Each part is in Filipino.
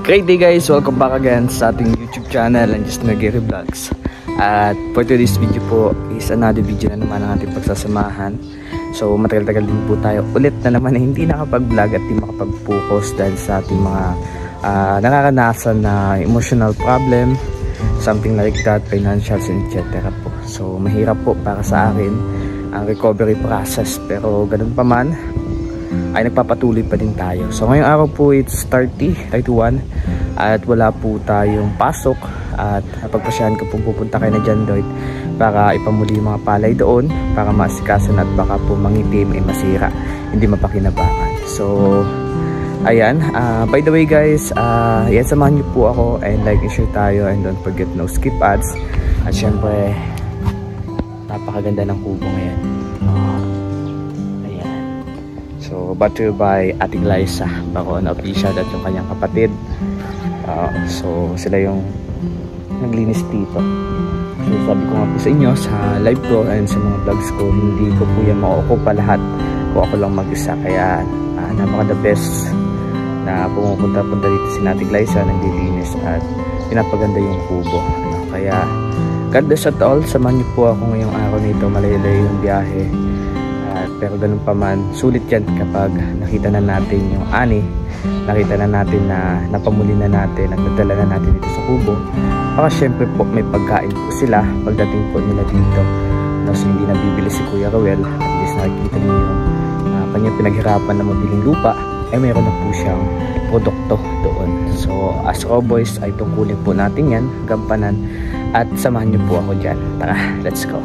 Great day guys! Welcome back again sa ating YouTube channel and just Nagiri Vlogs. At for today's video po is another video na naman ang ating pagsasamahan. So matagal-tagal din po tayo ulit na naman na hindi nakapag-vlog at hindi makapag-focus dahil sa ating mga nakakanasan na emotional problem, something like that, financials, etc. po. So mahirap po para sa akin ang recovery process, pero ganun pa man ay nagpapatuloy pa din tayo. So ngayong araw po it's 31 at wala po tayong pasok at napagpasyahan ko pong pupunta kayo na John Lloyd para ipamuli yung mga palay doon para maasikasan at baka po mangitim ay masira, hindi mapakinabangan. So ayan, by the way guys, yan, samahan niyo po ako and like and share tayo and don't forget no skip ads. At syempre napakaganda ng kubo ngayon. So, brought to you by Ating Liza Baron Official at yung kanyang kapatid. So, sila yung naglinis dito. So, sabi ko nga po sa inyo sa live ko and sa mga vlogs ko, hindi ko po yan mauukupa lahat kung ako lang mag-isa. Kaya, napaka the best na pumupunta-punta dito si Ating Liza, naglilinis at pinapaganda yung kubo. Kaya, God bless at all. Samahan niyo po ako ngayong araw nito. Malayo-layo yung biyahe. Pero ganun pa man, sulit yan kapag nakita na natin yung ani, nakita na natin na napamuli na natin at nadala na natin dito sa kubo. Baka syempre po may pagkain po sila pagdating po nila dito. So hindi nabibili si Kuya Rowel, at least nakikita niyo yung kanyang pinaghirapan na mabiling lupa, ay mayroon na po siyang produkto doon. So as cowboys ay tungkulin po natin yan, gampanan, at samahan niyo po ako dyan. Tara, let's go!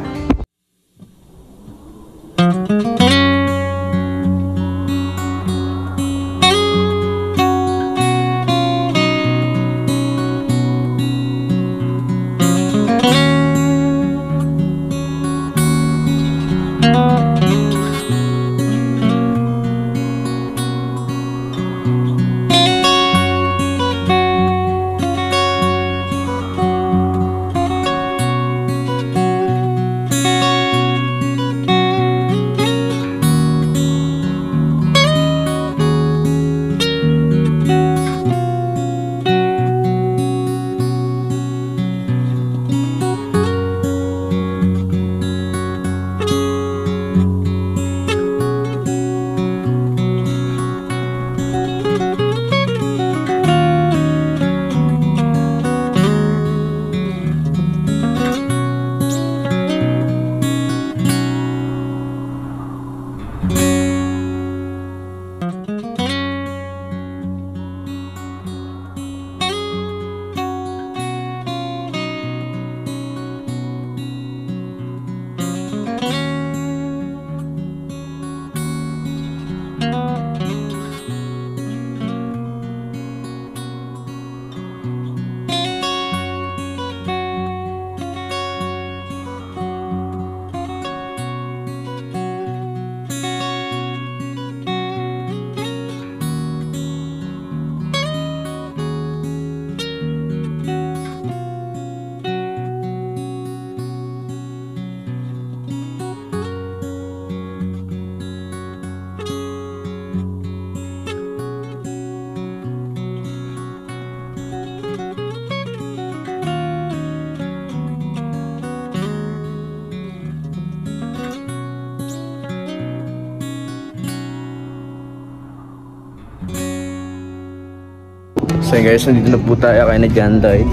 So guys, nandito na po tayo kay na John Lloyd.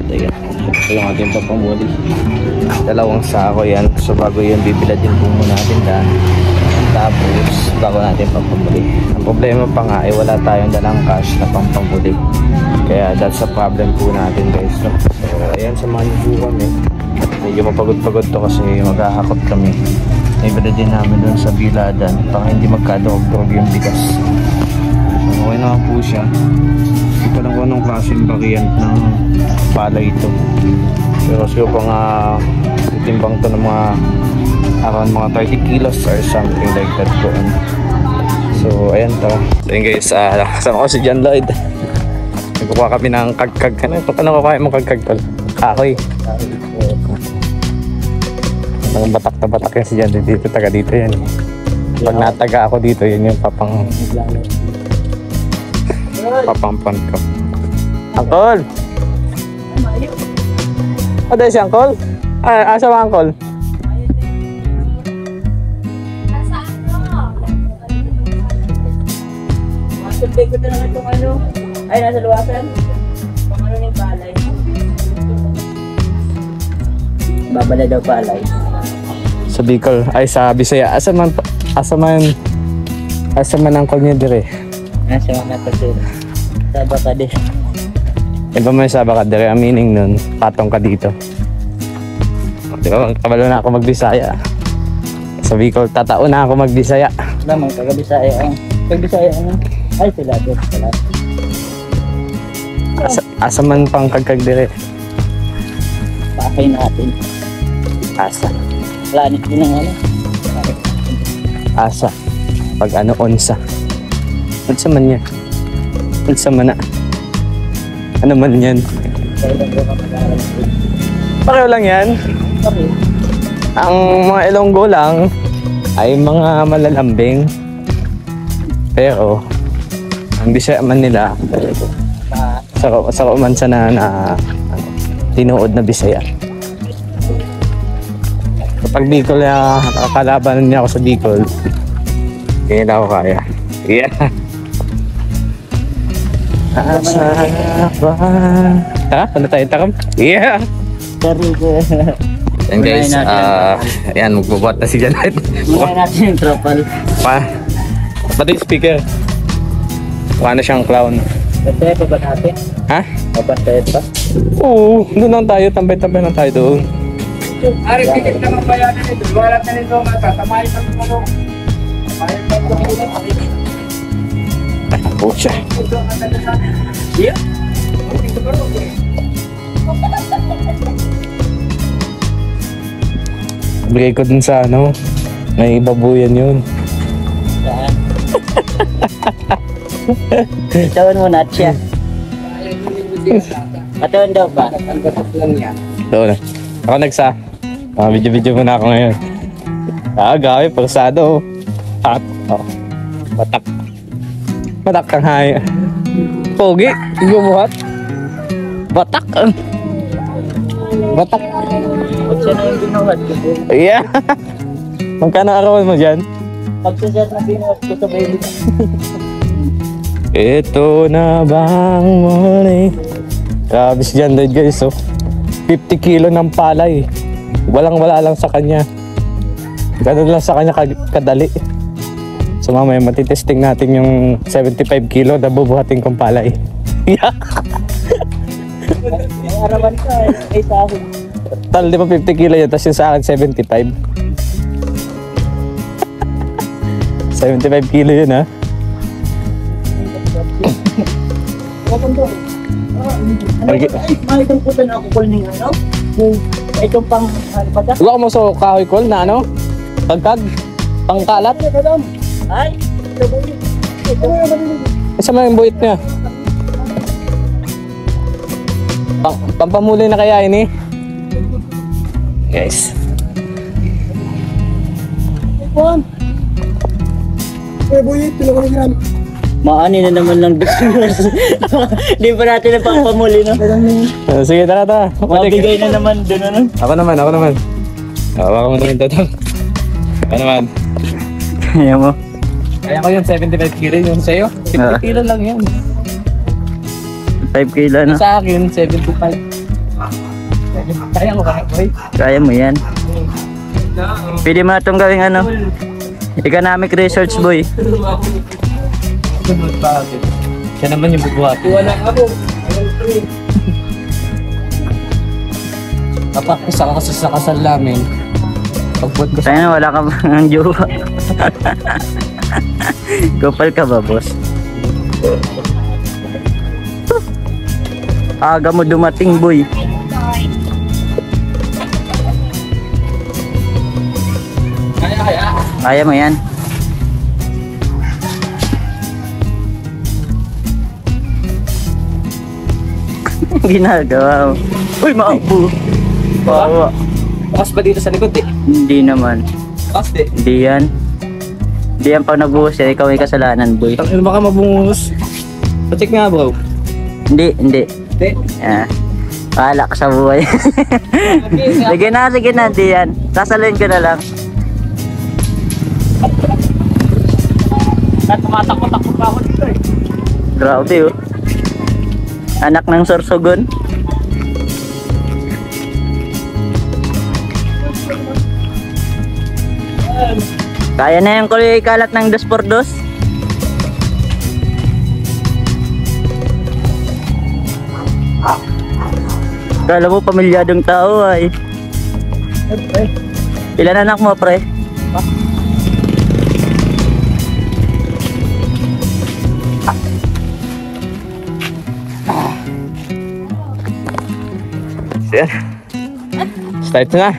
Ayan, ito yung ating papamuli. Dalawang sako yan. So bago yan, bibilad din po muna natin daan. Tapos bago natin papamuli. Ang problema pa nga ay wala tayong dalang cash na pampamuli. Kaya that's a problem po natin guys. So ayan, samahan niyo po kami. Medyo mapagod-pagod to kasi maghahakot kami. Ibilad din namin dun sa biladan para hindi magkadog-dog yung bigas. So okay naman po siya. Ito lang ko anong klaseng variant ng palay ito. Pero siguro pa nga itimbang to ng mga around mga 30 kilos or something like that po. So ayan to. So yun guys, kasama ko si John Lloyd. Nagkukuha kami ng kagkag. Ano kukuha mong kagkag tol? Kahoy. Ang batak na batak yan si John Lloyd dito. Taga dito yan. Pag nataga ako dito, yun yung papangpan ko. Angkol! Ano si Angkol? Asa ba Angkol? Masubay ko na lang itong ano. Ay, nasa luwasan. Pang ano yung palay. Babala daw palay. Sa Bicol. Ay, sa Bisaya. Asa man Angkol niya dire? Nasa mga tatil. Saba ka din. Iba mo yung saba ka dire. Ang meaning nun, patong ka dito. Di ba, kabalo na ako magbisaya. Sa Bicol, tatao na ako magbisaya. Lamang kagabisaya ang. Kagbisaya ano? Ay, sila doon. Sila. Asa man pang kagkag dire? Pakay natin. Asa. Planit din ang ano. Asa. Pag ano, onsa. Onsa man yan. Onsa man na. Ano man yan? Kaya lang ko kapag-aaral. Pareho lang yan. Okay. Ang mga Ilonggo lang ay mga malalambing. Pero ang Bisaya man nila sa romansa na ano, tinuod na Bisaya. Kapag Bicol nakakalaban niya ako sa Bicol, hindi na ako kaya. Yeah. Asa ba? Ha? Ano tayo takam? Yeah. Pero And guys, ayan, magbubuhat na si Janet. muna natin yung tropal. Pati yung speaker. Mukha na siyang clown. Bantay pa ba natin? Ha? Mabantay pa? Oo, doon lang tayo. Tambay-tambay lang tayo doon. Ari, titik naman bayanan nito. Wala na nito mata. Tamayin pa ito mo. Tamayin pa ito mo. Oh, siya. Yeah. Bigay ko dun sa ano. May babuyan yun. Saan? Tawan mo na siya. Patawan daw ba? Ang gatot lang yan. Doon na. Ako nagsa. Video-video muna ako ngayon. Gawi, parsado. At, oh. Batak. Batak kang hay. Pogi. Gumuhat. Batak. Batak. Pag siya na yung binuhat ko. Yeah. Magkano arawan mo dyan? Pag siya na binuhat ko sa baby. Ito na bang muli? Grabe si John Lloyd guys, oh. 50 kilo ng palay. Walang-wala lang sa kanya. Ganun lang sa kanya kadali. So mamaya matitesting natin yung 75 kilo na bubuhatin kong palay. Yeah. May arawan ka ay sa akin. Tal, di ba 50 kilo yun? Tapos yung sa akin 75. 75 kilo yun, ha? Mahitong puto na ako kul ng ano? Itong pang ano ba da? Wala ko mo sa kahoy kol na ano? Pagkag? Pangkalat? Ay! Isa mo yung buhit niya. Pampamuli na kaya ini? Guys. Maani na naman lang business. Di pa natin na pampamuli no? Sige, tara. Mabigay na naman doon ano? Ako naman. Hawakan mo naman ito. Ako naman. Ayaw mo. Kaya ko yun, 75 kilo yung sa'yo. 50 kilo lang yan. 5 kilo na. Sa akin, 75. Kaya mo kaya, boy. Kaya mo yan. Pwede mo na itong gawing ano? Economic research boy. Siya naman yung bubuhat. Wala ako. Kapag isa ka kasi sa kasal namin, pagbuhat ko Kaya na wala ka bang jowa. Kapal ka ba boss? Aga mo dumating boy. Kaya mo yan. Ginagawa mo. Uy, maapo. Bawa. Bukas ba dito sa likod eh? Hindi naman. Bukas eh. Hindi yan. Hindi yan pag nagbuhos yan. Ikaw may kasalanan boy. Ano baka mabungus? Pacheck nga bro. Hindi. Hindi. Wala ka sa buhay. Sige na, di yan. Sasaluhin ko na lang. Tumatakot-takot pa ako dito eh. Grabe oh. Anak ng Sorsogon. Kaya na yung kulay kalat ng 2x2. Kala mo pamilyadong tao ay. Ilan anak mo, pre? Yan. Start na.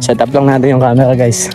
Set up lang natin yung camera, guys.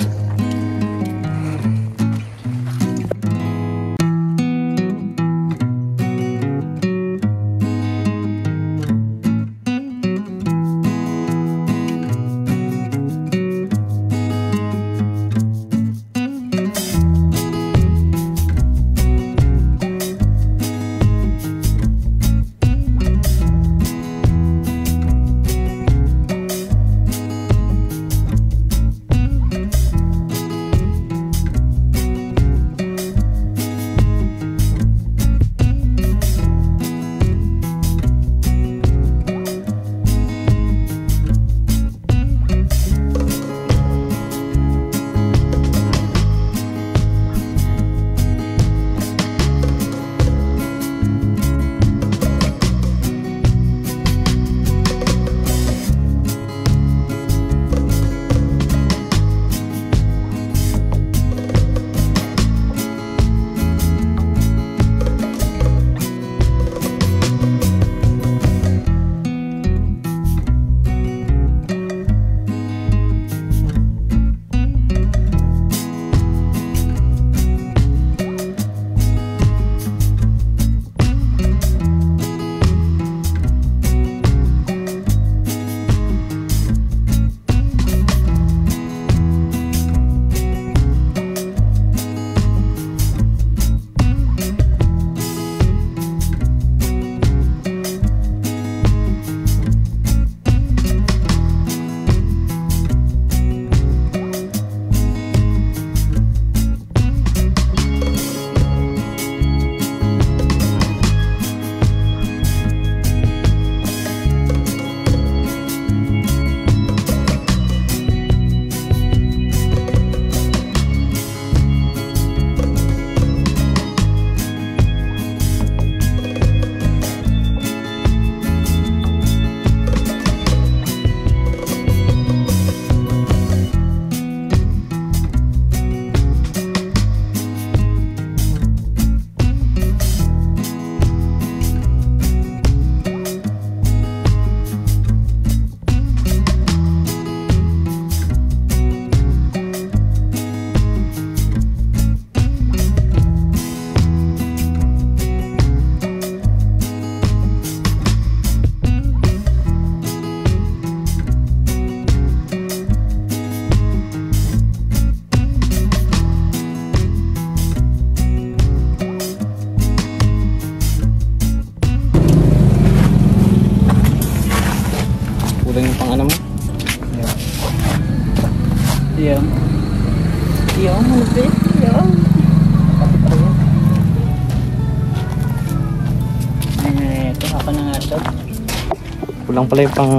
Kulang yung pang ano mo? Yan. Yan, malapit. Yan. Ito, ako na nga ito. Kulang pala yung pang...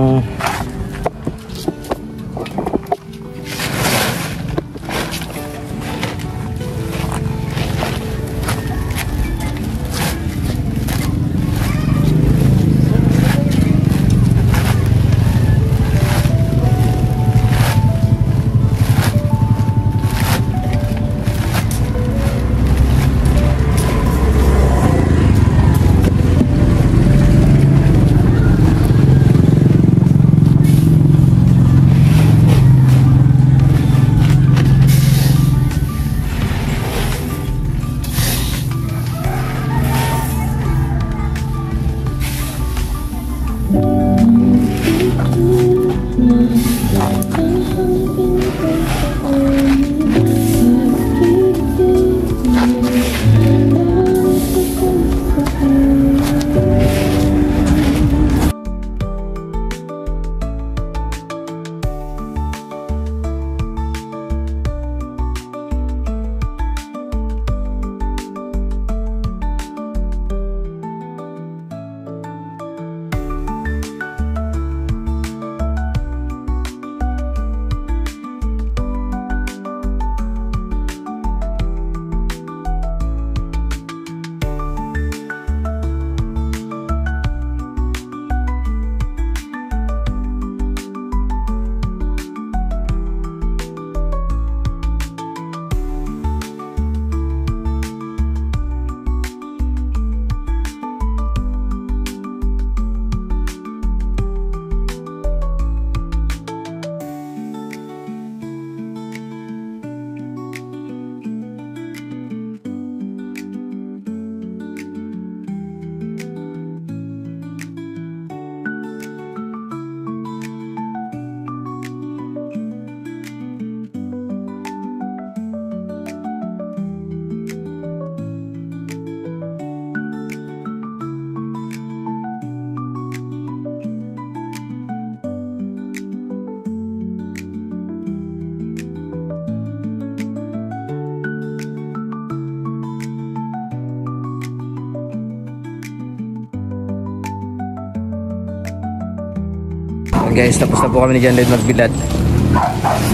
Guys, tapos na po kami ni John Lloyd magbilad.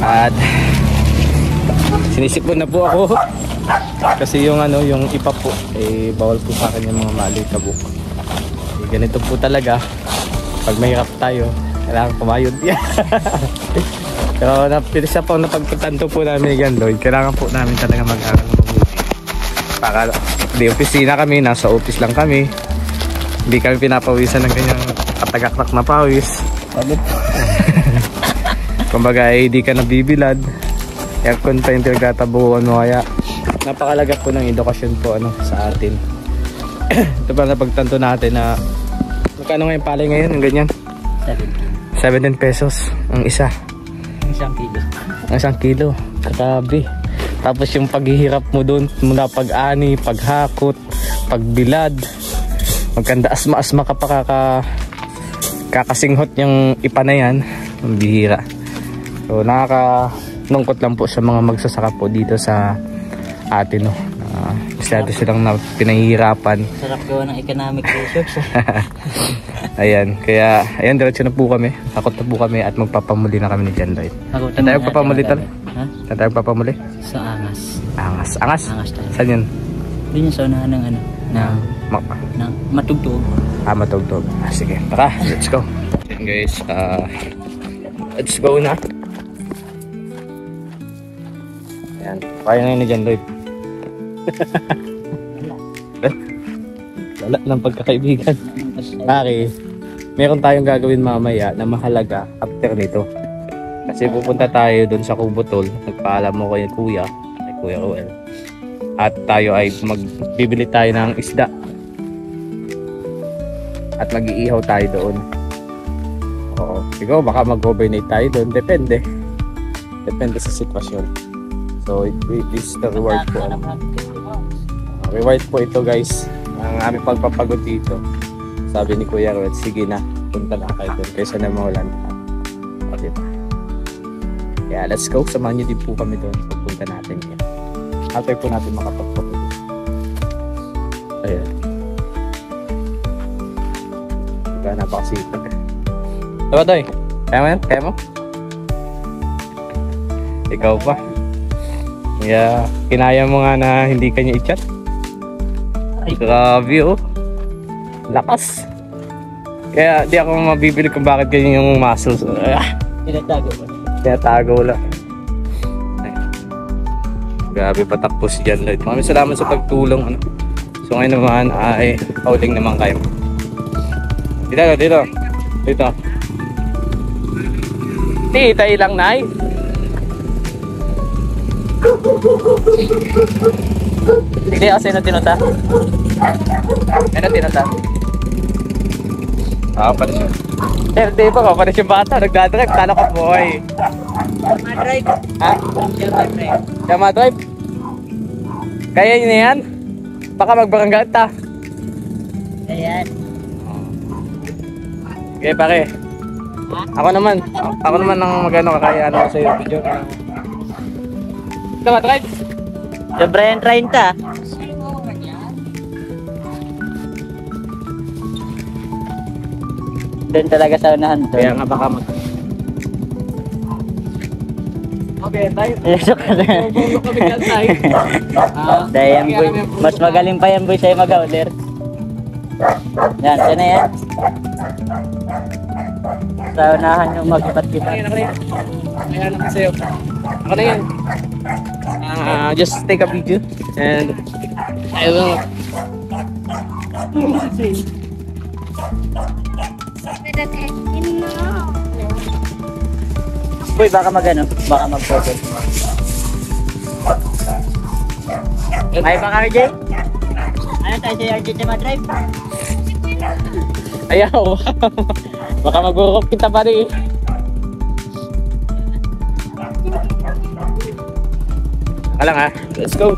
At sinisipon na po ako. Kasi yung ano, yung ipa po, eh bawal po sa akin yung mga maalikabok. Eh, ganito po talaga. Pag mahirap tayo, kailangan kumayod. Pero napilisa po napagpatanto po namin ni John Lloyd. Kailangan po namin talaga mag-aral ng mabuti. Para di opisina kami, nasa office lang kami. Hindi kami pinapawisan ng ganyang katagaknak na pawis. Kumbaga ay di ka nabibilad. Aircon pa yung pinagtatabuhan mo, kaya napakalaga po ng edukasyon po ano, sa atin. Ito pa napagtanto natin na magkano nga yung palay ngayon, yung ganyan? 17 pesos ang isa. Isang kilo. Ang 1 kilo, katabi. Tapos yung paghihirap mo doon, mula pag-ani, paghakot, pagbilad, magkanda asma-asma ka pa kakasinghot yung ipa na yan, ang bihira. So nakakalungkot lang po sa mga magsasaka po dito sa atin, no. Masyado silang pinahihirapan. Sarap gawa ng economic research. Ayan, kaya ayan, diretso na po kami. Hakot na po kami at magpapamuli na kami ni John Lloyd. Saan tayo magpapamuli tal? Ha? Saan tayo magpapamuli? Sa Angas. Angas. Angas? Angas tayo. Saan yun? Doon yung sa unahan ng ano, ng matugtog. Matugtog. Sige, tara, let's go. Ayan guys, let's go na. Ayan, kaya na yun ni John Lloyd. Wala ng pagkakaibigan. Okay, meron tayong gagawin mamaya na mahalaga after nito. Kasi pupunta tayo dun sa Kubotol. Nagpaalam mo kay Kuya Roel. At tayo ay magbibili tayo ng isda. At mag-iihaw tayo doon. Oo, siguro baka mag-overnight tayo doon. Depende sa sitwasyon. So this is the reward po. Reward po ito guys. Ang aming pagpapagod dito. Sabi ni Kuya Roel, sige na, punta na kayo doon kaysa na mawalan ka. O diba? Kaya let's go, samahan nyo din po kami doon. Pagpunta natin yan. After po natin makapagpapagod. Ayan. Diba, napakasipag. Diba Doy? Kaya mo yan? Kaya mo? Ikaw pa. Kaya kinaya mo nga na hindi kanya i-chat. Grabe oh. Lakas. Kaya di ako mabibili kung bakit ganyan yung muscles. Tinatago lang. Grabe, patakbo si John Lloyd. Maraming salamat sa pagtulong. Ano. So ngayon naman ay hauling naman kayo. Dito. Titay lang, Nay. Hindi kasi na tinuta. Ano tinuta? Pala siya. Hindi pa, pala siya bata. Nagdadrive. Talo ka boy. Ma-drive. Ha? Kaya ma-drive? Kaya yun na yan? Baka magbaranggat ta. Ayan. Okay pare. Ako naman ang magano kakayaan ko sa iyo video. Ito ma-drive? Sobra yung 30. Doon talaga sa unahan to. Kaya nga baka Okay, tayo. Tulog kami dyan tayo. Dahil yan boy. Mas magaling pa yan boy sa'yo mag-order. Yan, siya na yan. Sa unahan yung mag-ipat-ipat. Kaya naman sa'yo. Ako na yan. Just take a video and I will Boy, baka mag-ano? Baka mag-photo. May ba kami, Jay? Ano tayo sa RJ na ma-drive? ayaw. Baka mag-work kita pa rin. Alang ha, let's go.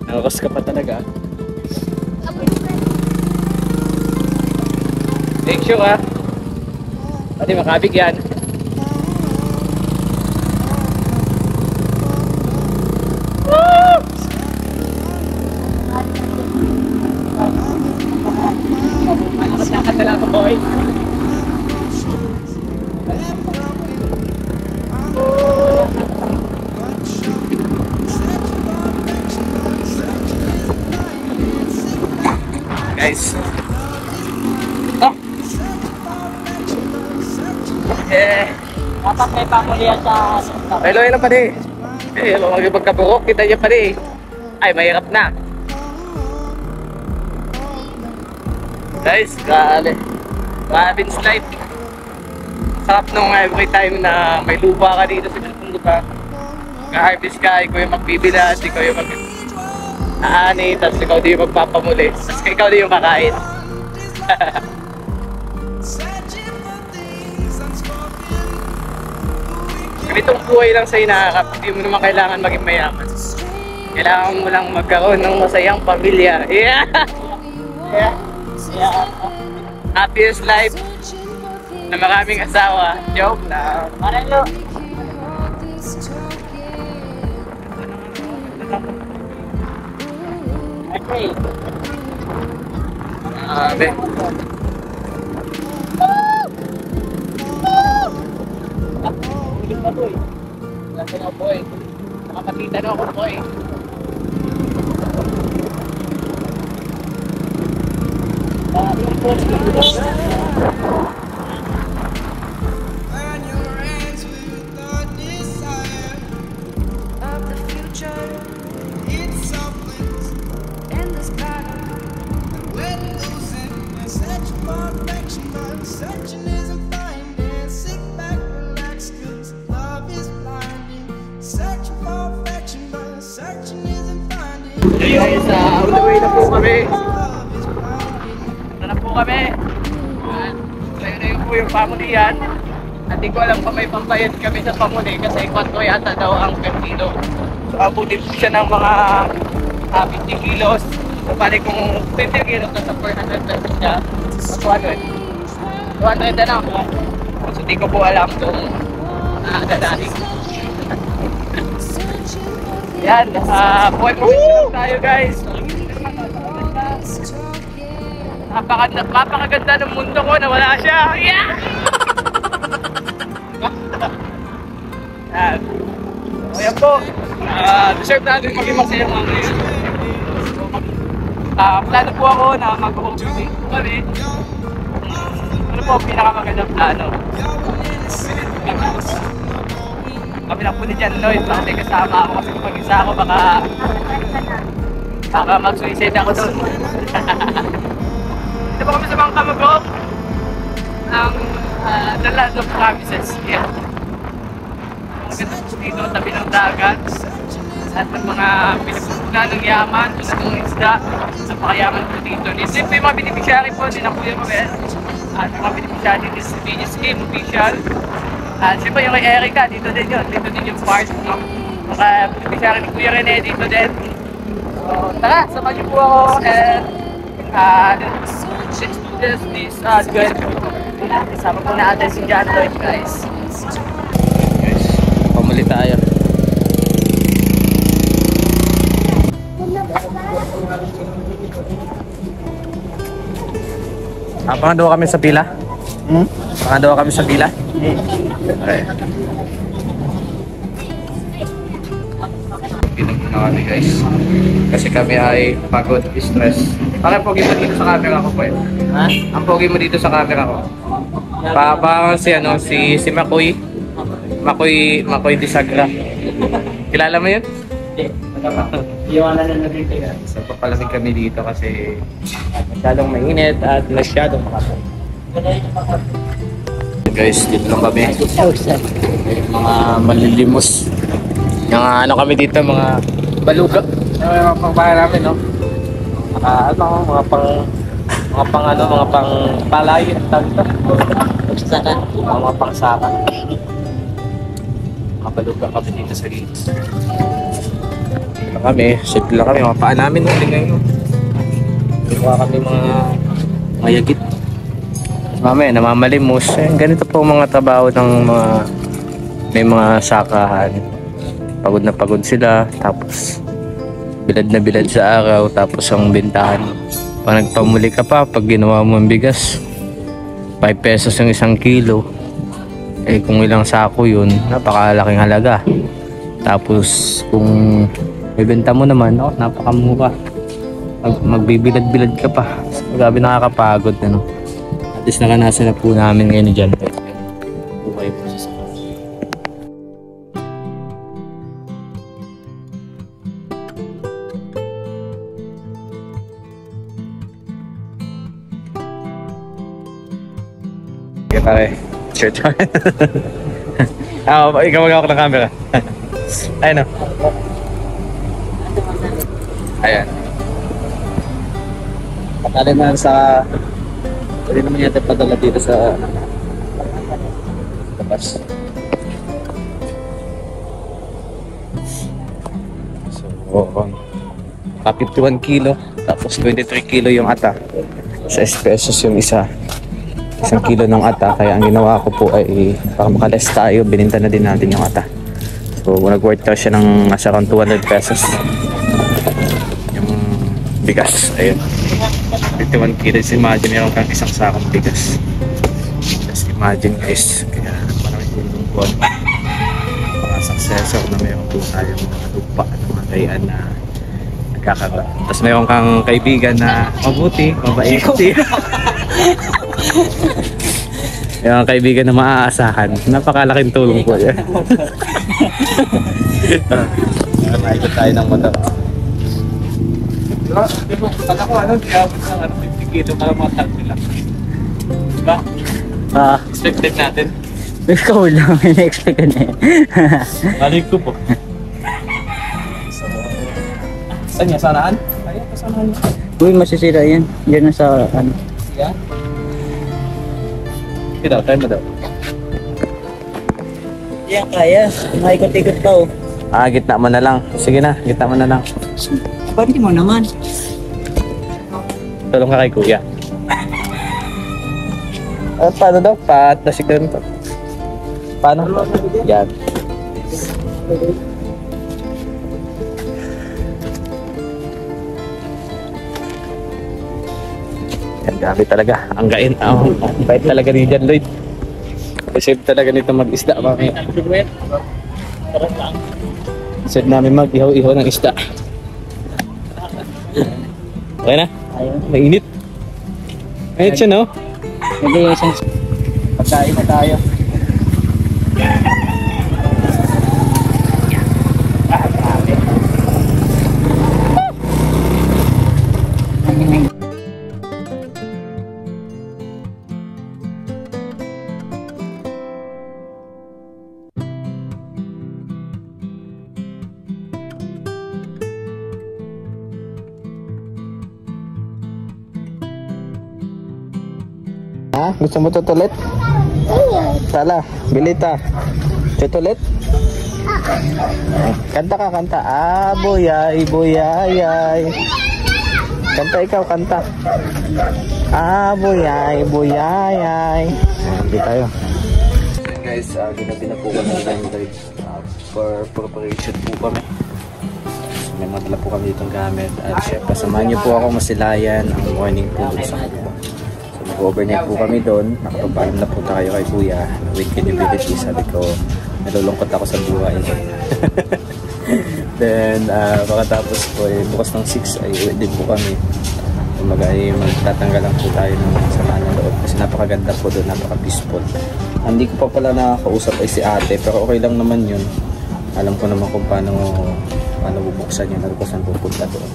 Nakakas ka pa talaga. Make sure ha. Pati makabig yan. Woo! Dapat may pamulihan sa... Hello, hello pa di. Magpagkaburok, kita niya pa di. Ay, mahirap na. Guys, grabe. Grabe slide. Sarap nung every time na may lupa ka dito sa ganitong lugar. Ka-harvest ka, ikaw yung magbibilas, ikaw yung mag-aani, tapos ikaw din yung magpapamuli. Tapos ikaw din yung kakain. Ganitong buhay lang sa inaakap, hindi mo naman kailangan maging mayaman. Kailangan mo lang magkaroon ng masayang pamilya. Yeah! Yeah! Happiest life na maraming asawa. Joke na. Maralo! Okay. Grabe. Ulit pa boy. Nasa na boy. Nakakatita na ako boy. Burn your hands with the desire of the future. It's softens in the sky. When losing and searching for perfection, but searching isn't finding. Sit back, relax, 'cause love is blinding. Searching for perfection, but searching isn't finding. Guys, on the way na po kami. Love is blinding. Ito na po kami. Ngayon na po yung pamulihan. At di ko alam kung may pambayad kami sa pamuli kasi 4 yata daw ang per kilo. So abutin po siya ng mga 50 kilos. So bali kung 20 kilos na sa 400 pesos siya. 200. 200 na lang. So di ko po alam kung nakakadadaling. Yan, buhay po tayo guys. Napakaganda ng mundo ko na wala siya. Yeah! Yan. So yan po. Deserve natin maging masaya mga ngayon. Plano po ako na mag-overtake po kami. Ano po ang pinakamagandang plano? Kami lang po ni John Lloyd. Bakit kasama ako kasi kung mag-isa ako baka mag-suicide ako doon. Ito po kami sa mga kamagop ng The Land of Promises. Yeah. Maganda po dito, tabi ng dagat. At ng mga pinapupunan ng yaman, tulad ng isda. Napakayaman po dito. Siyempre yung mga beneficiary po, din ang Kuya Mabel. At yung mga beneficiary din sa Venus Game Official. At siyempre yung kay Erica, dito din yun. Dito din yung part. Mga beneficiary ni Kuya Rene, dito din. So tara, samahan niyo po ako. And let's do this good. Kasama po natin si John Lloyd guys. Guys, pamuli tayo. Pangandawa kami sa pila? Pangandawa kami sa pila? Okay. Pinagpuna kami guys. Kasi kami ay pagod, stress. Bakit pogi mo dito sa camera ko po eh? Ha? Ang pogi mo dito sa camera ko. Parang si Makoy Disagra. Kilala mo yun? Hindi. Iwanan na natin ito. So papalamig kami dito kasi masyadong mainit at masyadong makapal. Guys, dito lang kami. Mga malilimos. Yung ano kami dito, mga baluga. Yung mga pangbahay namin, no? Mga pang palay. Pagsasaka. Mga pangsaka. Mga baluga kami dito sa gilid. Simple lang kami, mga paa namin ulit ngayon. Kuha kami mga yagit. Mamaya namamalimos. Ganito po mga trabaho ng may mga sakahan. Pagod na pagod sila, tapos bilad na bilad sa araw, tapos ang bentahan. Pag nagpamuli ka pa, pag ginawa mo ang bigas, 5 pesos yung 1 kilo. Eh kung ilang sako yun, napakalaking halaga. Tapos kung ibenta mo naman, napakamura. Magbibilad-bilad ka pa. Grabe nakakapagod, ano. At least nakanasan na po namin ngayon ni John. Buhay po siya sa kanya. Okay, pare. Shirt ko. Ikaw mag-awak ng camera. Ayun o. Ayan. Patali naman sa... Pwede naman yata padala dito sa... labas. So, 51 kilo. Tapos 23 kilo yung ata. Sa pesos yung isa. 1 kilo ng ata, kaya ang ginawa ko po ay para makaless tayo, bininta na din natin yung ata. So nag-worth daw siya ng nasa around 200 pesos yung bigas. Ayun, 51 kilos. Imagine meron kang isang sakong bigas. Just imagine guys, kaya parang yung buwan mga successor na meron po tayong lupa at mga gayaan na nagkakaroon. Tapos meron kang kaibigan na mabuti, mabait. Yung kaibigan na maaasahan, napakalaking tulong po yan. Nakikot tayo ng motor. Pag ako, diabot ng 50 kilo para matag nila. Diba? Expected natin. Ikaw lang, in-expect ko na yan. Balik ko po. Saan niya? Sanaan? Ayaw pa sanaan. Uy, masisira yan. Diyan na sa ano. Yan? Tayo mo daw. Yan kaya. Maikot-ikot ka oh. Gitna mo na lang. Sige na, gitna mo na lang. Pwede mo naman. Tulong ka kay kuya. Paano daw? Patasik na ito. Paano? Yan. Yan, grabe talaga. Ang gain. Ang bait talaga ni John Lloyd. Save talaga nito mag-isda. Save namin mag-ihaw-ihaw ng isda. Okay na? Mainit. Mainit siya, no? Hindi yung isang pagkain na tayo. Ha? Gusto mo tutulit? Sala, bilita. Tutulit? Kanta ka, kanta. Buyay, buyayay. Kanta ikaw, kanta. Buyay, buyayay. Hindi tayo. Guys, ginabi na po kami ng for preparation po kami. May madala po kami ditong gamit. At syempre, samahan niyo po ako masilayan ang morning po sa kanya. Nag-overnight po kami doon. Nakapagpaalam na po tayo kay kuya. Weekend ability. Sabi ko, nalulungkot ako sa buhay. Then, pagkatapos po, bukas ng 6 ay uwi din po kami. Magtatanggal lang po tayo ng samaan ng loob. Kasi napakaganda po doon, napaka-peaceful. Hindi ko pa pala nakakausap ay si ate, pero okay lang naman yun. Alam ko naman kung paano bubuksan yun, kung saan pupunta doon.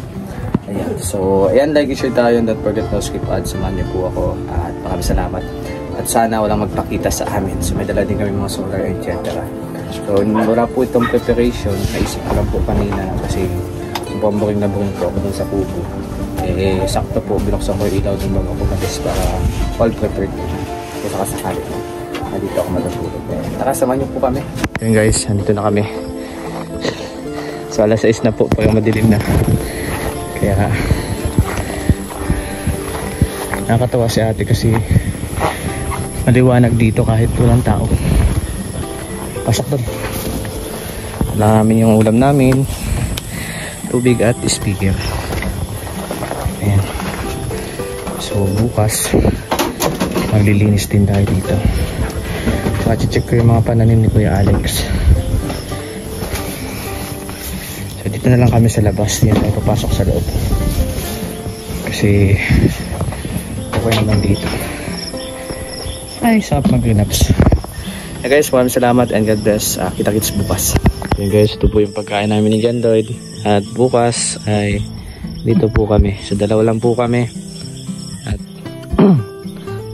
Ayan. So, ayan, like i-share tayo. Don't forget to skip ads. Samahan niyo po ako. At maraming salamat. At sana walang magpakita sa amin. So, may dala din kami mga solar, etc. So, wala po itong preparation. Naisip ko lang po kanina kasi buring na buring po ako dun sa kubo. Sakto po, binuksan ko yung ilaw dun bago ako mag-is para all prepared. Kung sakasakali na. Nandito ako matutulog. Tara, samahan niyo po kami. Ayan guys, nandito na kami. So, alas 6 na po. Parang madilim na. Kaya nakakatawa si ate kasi maliwanag dito kahit walang tao. Pasok doon. Wala namin yung ulam namin, tubig at speaker. Ayan. So bukas maglilinis din tayo dito. Check ko yung mga pananim ni Kuya Alex. So dito na lang kami sa labas. Hindi tayo papasok sa loob kasi okay naman dito. Ay, sarap mag-relapse. Guys, maraming salamat and God bless. Kita-kits bukas. Yan guys, ito po yung pagkain namin ni John Lloyd. At bukas ay dito po kami. So dalawa lang po kami. At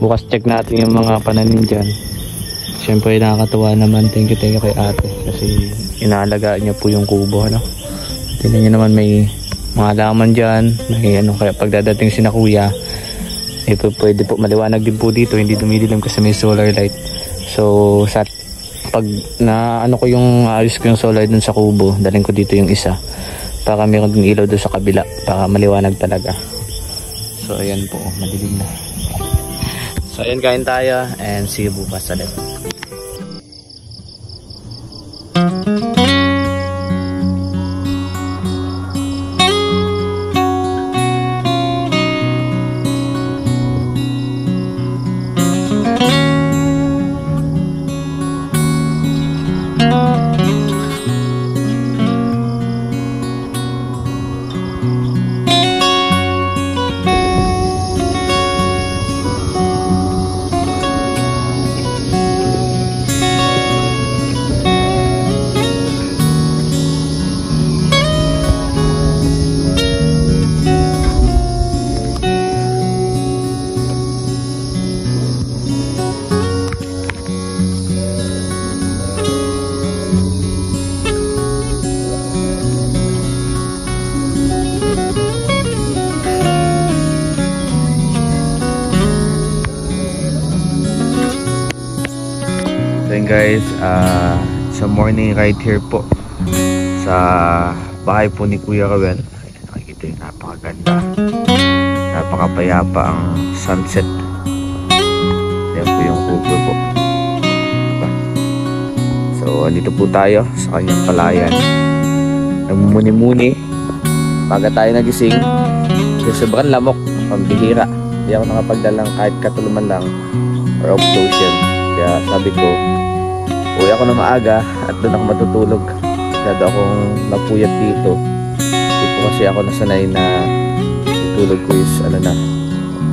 bukas check natin yung mga pananim dyan. Siyempre nakakatuwa naman. Thank you kay ate. Kasi inaalagaan niya po yung kubo. Ano? Tignan niyo naman may mga halaman dyan. May ano, kaya pagdadating si na kuya, pwede po maliwanag din po dito. Hindi dumidilim kasi may solar light. So pag na ano ko yung ayos ko yung solar dun sa kubo, dalhin ko dito yung isa para meron din ilaw doon sa kabila para maliwanag talaga. So ayan po, madilim na. So ayan, kain tayo and see you bukas ulit. Guys, sa morning ride here po sa bahay po ni Kuya Rowel. Nakikita yung napakaganda, napakapayapa ang sunset. Yan po yung kubo po. So andito po tayo sa kanyang palayan. Namumuni-muni baga tayo nagising kasi sobrang lamok, pambihira. Hindi ako nakapagdalang kahit katuluman lang or of lotion. Kaya sabi ko, uwi ako na maaga at doon ako matutulog. Masyado akong napuyat dito. Hindi po kasi ako nasanay na tutulog ko is ano na.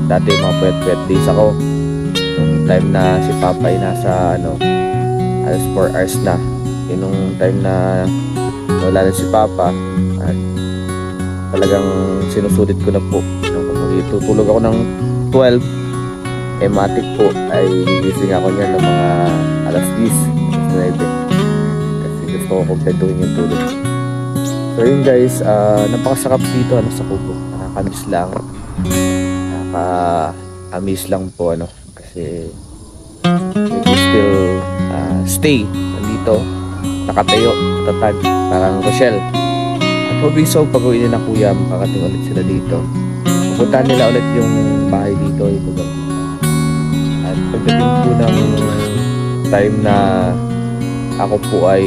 Dati mga puyat-puyat days ako. Nung time na si Papa ay nasa alas 4 hours na. Nung time na wala na si Papa at talagang sinusulit ko na po. Nung tutulog ako ng 12, matik po ay gising ako niyan ng mga alas 10. Kasi gusto ko kompletuhin yung tulog. So yun guys, napakasarap dito sa kubo. Nakakamiss lang. Nakakamiss lang po kasi we can still stay nandito, nakatayo, tatag, parang Rochelle. At hoping so, pag-uwi na kuya, makakating ulit sila dito. Pupuntahan nila ulit yung bahay dito. At pagdating po ng time na ako po ay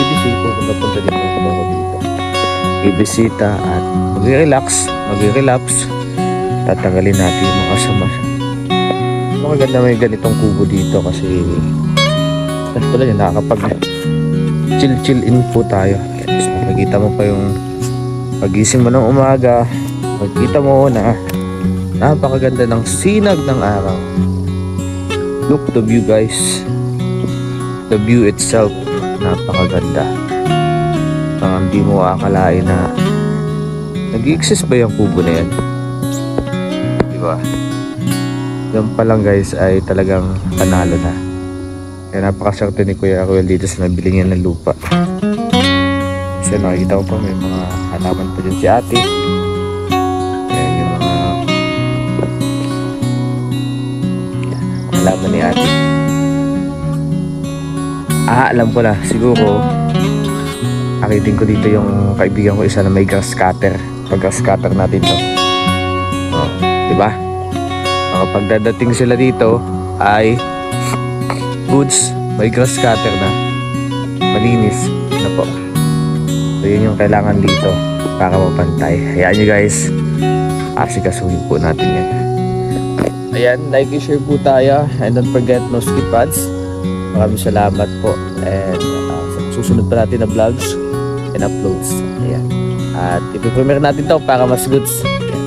busy po kung napunta din ako dito. Ibisita at mag-relax. Tatanggalin natin yung mga kasama. Maganda may ganitong kubo dito kasi ito lang yung nakakapag chill in po tayo. Makikita mo pa yung pagising mo ng umaga. Makikita mo na napakaganda ng sinag ng araw. Look the view guys. The view itself, napakaganda. Parang di mo akalain na nag-i-exist ba yung kubo na yan? Diba? Yan pa lang guys ay talagang panalo na. Kaya napakaswerte ni Kuya Rowel dito sa nabili niya ng lupa. Kasi nakikita ko pa may mga halaman pa dyan si ate. Ayan yung mga halaman ni ate. Alam ko na, siguro akitin ko dito yung kaibigan ko isa na may grass cutter. Pag grass cutter natin to, diba? Kapag dadating sila dito ay goods, may grass cutter na malinis na po. So yun yung kailangan dito para mapantay. Hayaan nyo guys, asikasuhin po natin yan. Ayan, like and share po tayo and don't forget no skip ads. Maraming salamat po and susunod pa natin na vlogs and uploads. Ayan. At ipipremiere natin to para mas goods. Ayan.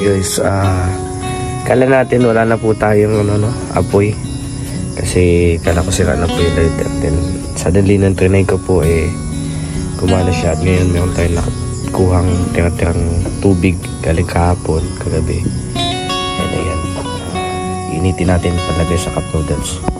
Guys, kala natin wala na po tayong apoy kasi kala ko sila na po yung lighter. Then suddenly nang trinay ko po gumana siya at ngayon meron tayong nakuhang tira-tirang tubig galing kahapon, kagabi. And ayan, initin natin palagay sa cup noodles.